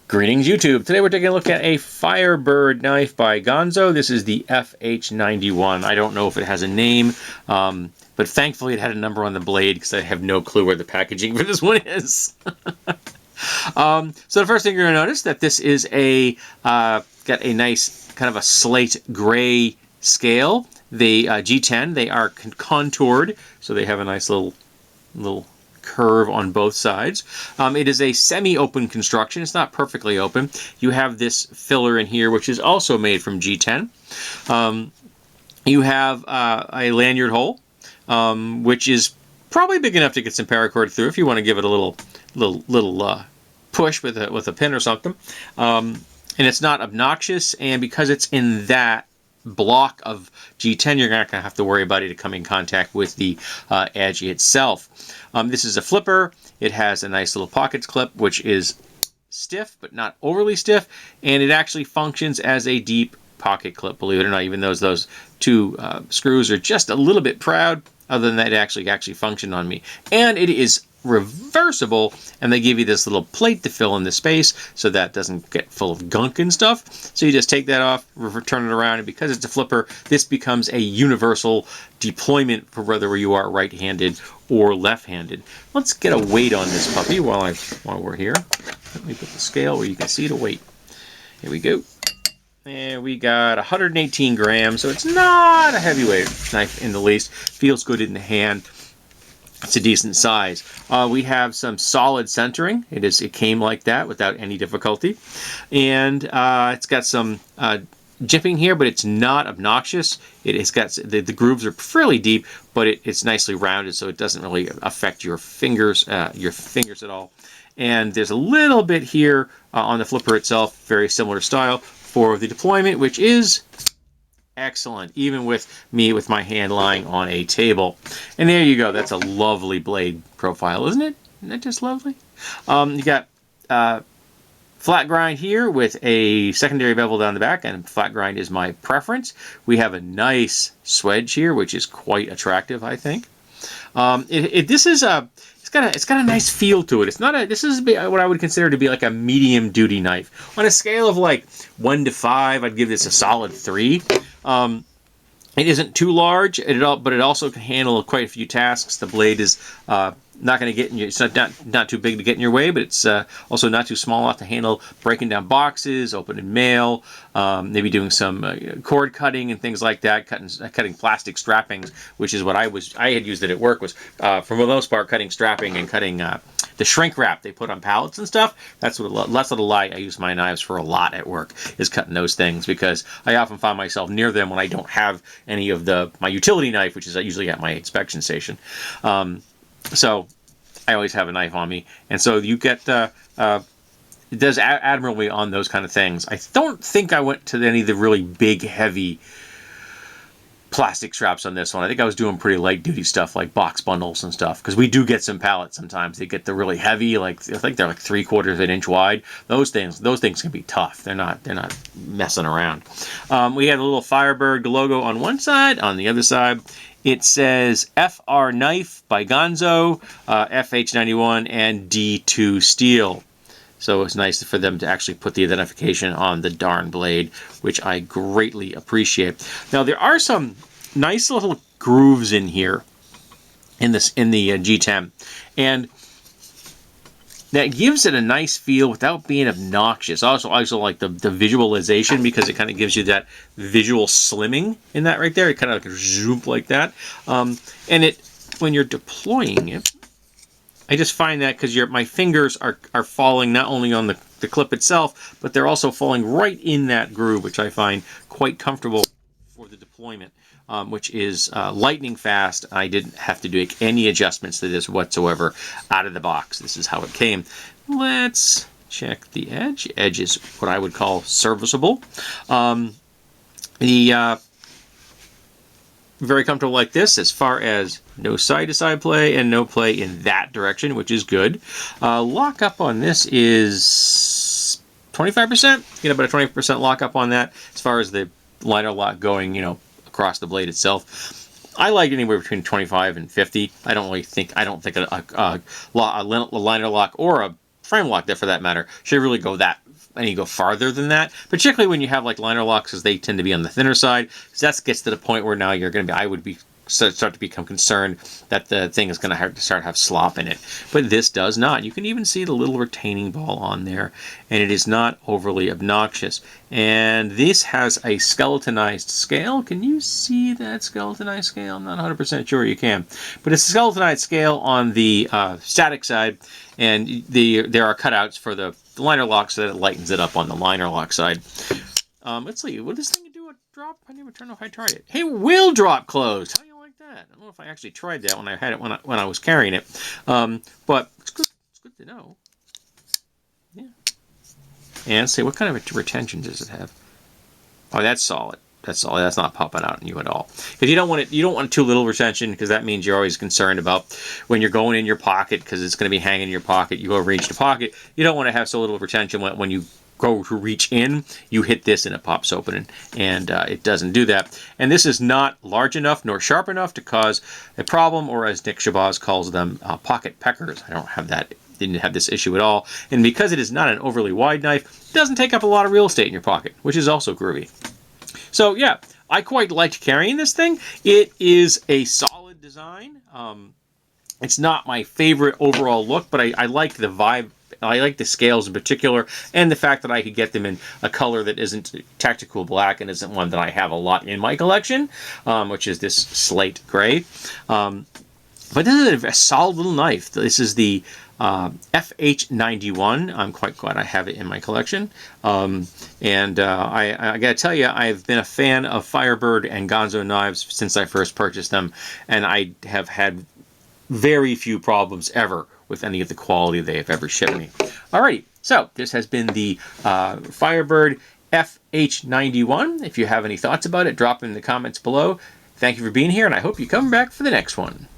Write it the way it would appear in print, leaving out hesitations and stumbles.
Greetings YouTube. Today we're taking a look at a Firebird knife by Gonzo. This is the FH-91. I don't know if it has a name, but thankfully it had a number on the blade because I have no clue where the packaging for this one is. So the first thing you're going to notice that this is got a nice kind of a slate gray scale. The G10, they are contoured, so they have a nice little curve on both sides. It is a semi-open construction. It's not perfectly open. You have this filler in here, which is also made from G10. You have a lanyard hole, which is probably big enough to get some paracord through if you want to give it a little push with a pin or something. And it's not obnoxious, and because it's in that block of G10, you're not going to have to worry about it coming in contact with the edge itself. This is a flipper. It has a nice little pockets clip, which is stiff, but not overly stiff, and it actually functions as a deep pocket clip, believe it or not, even though those two screws are just a little bit proud. Other than that, it actually functioned on me. And it is reversible, and they give you this little plate to fill in the space so that doesn't get full of gunk and stuff. So you just take that off, turn it around, and because it's a flipper, this becomes a universal deployment for whether you are right-handed or left-handed. Let's get a weight on this puppy while we're here. Let me put the scale where you can see the weight. Here we go. And we got 118 grams, so it's not a heavyweight knife in the least. Feels good in the hand. It's a decent size. We have some solid centering. It came like that without any difficulty. And it's got some jimping here, but it's not obnoxious. It has got the grooves are fairly deep, but it's nicely rounded, so it doesn't really affect your fingers at all. And there's a little bit here on the flipper itself, very similar style for the deployment, which is excellent, even with my hand lying on a table. And there you go. That's a lovely blade profile, isn't it? Isn't that just lovely? You got flat grind here with a secondary bevel down the back, and flat grind is my preference. We have a nice swedge here, which is quite attractive, I think. It's got a nice feel to it. This is what I would consider to be like a medium duty knife. On a scale of like 1 to 5, I'd give this a solid 3. It isn't too large but it also can handle quite a few tasks. The blade is not going to get in your, it's not too big to get in your way, but it's also not too small enough to handle breaking down boxes, opening mail, maybe doing some cord cutting and things like that, cutting plastic strappings, which is what I had used it at work, was for the most part cutting strapping and cutting the shrink wrap they put on pallets and stuff. That's the lie I use my knives for a lot at work, is cutting those things, because I often find myself near them when I don't have any of my utility knife, which is usually at my inspection station. So I always have a knife on me, and so you get it does admirably on those kind of things. I don't think I went to any of the really big, heavy plastic straps on this one. I think I was doing pretty light duty stuff like box bundles and stuff, because we do get some pallets sometimes. They get the really heavy, like I think they're like 3/4 of an inch wide. Those things can be tough. They're not messing around. We have a little Firebird logo on one side. On the other side, it says FR Knife by Gonzo, FH-91, and D2 Steel. So it's nice for them to actually put the identification on the darn blade, which I greatly appreciate. Now, there are some nice little grooves in here in the G10, and that gives it a nice feel without being obnoxious. I also like the visualization, because it kind of gives you that visual slimming in that right there. It kind of like zoom like that. And when you're deploying it, I just find that because my fingers are falling not only on the clip itself, but they're also falling right in that groove, which I find quite comfortable for the deployment, which is lightning fast. I didn't have to do any adjustments to this whatsoever out of the box. This is how it came. Let's check the edge. Edge is what I would call serviceable. Very comfortable like this, as far as no side-to-side play and no play in that direction, which is good. Lock up on this is 25%. Get about a 20% lock up on that, as far as the liner lock going, across the blade itself. I like anywhere between 25 and 50. I don't think a liner lock or a frame lock, for that matter, should really go that any go farther than that, particularly when you have like liner locks, because they tend to be on the thinner side. So that gets to the point where now you're going to be, I would be start to become concerned that the thing is going to have to have slop in it. But this does not. You can even see the little retaining ball on there, and it is not overly obnoxious. And this has a skeletonized scale. Can you see that skeletonized scale? I'm not 100% sure you can. But it's a skeletonized scale on the static side, and there are cutouts for the liner lock so that it lightens it up on the liner lock side. Let's see. What does this thing do? A drop? I didn't even turn off if I tried it. Hey, will drop closed. How do you like that? I don't know if I actually tried that when I had it when I was carrying it. But it's good. It's good to know. Yeah. And let's see, what kind of retention does it have? Oh, that's solid. That's solid. That's not popping out on you at all. Because you don't want it. You don't want too little retention, because that means you're always concerned about when you're going in your pocket, because it's going to be hanging in your pocket. You go reach the pocket. You don't want to have so little retention when you go to reach in, you hit this and it pops open, and it doesn't do that. And this is not large enough nor sharp enough to cause a problem, or as Nick Shabazz calls them, pocket peckers. I don't have that. Didn't have this issue at all. And because it is not an overly wide knife, it doesn't take up a lot of real estate in your pocket, which is also groovy. So yeah, I quite liked carrying this thing. It is a solid design. It's not my favorite overall look, but I like the vibe. I like the scales in particular, and the fact that I could get them in a color that isn't tactical black and isn't one that I have a lot in my collection, which is this slate gray. But this is a solid little knife. This is the FH-91. I'm quite glad I have it in my collection. I got to tell you, I've been a fan of Firebird and Gonzo knives since I first purchased them, and I have had very few problems ever with any of the quality they have ever shipped me. Alrighty, so this has been the Firebird FH-91. If you have any thoughts about it, drop them in the comments below. Thank you for being here, and I hope you come back for the next one.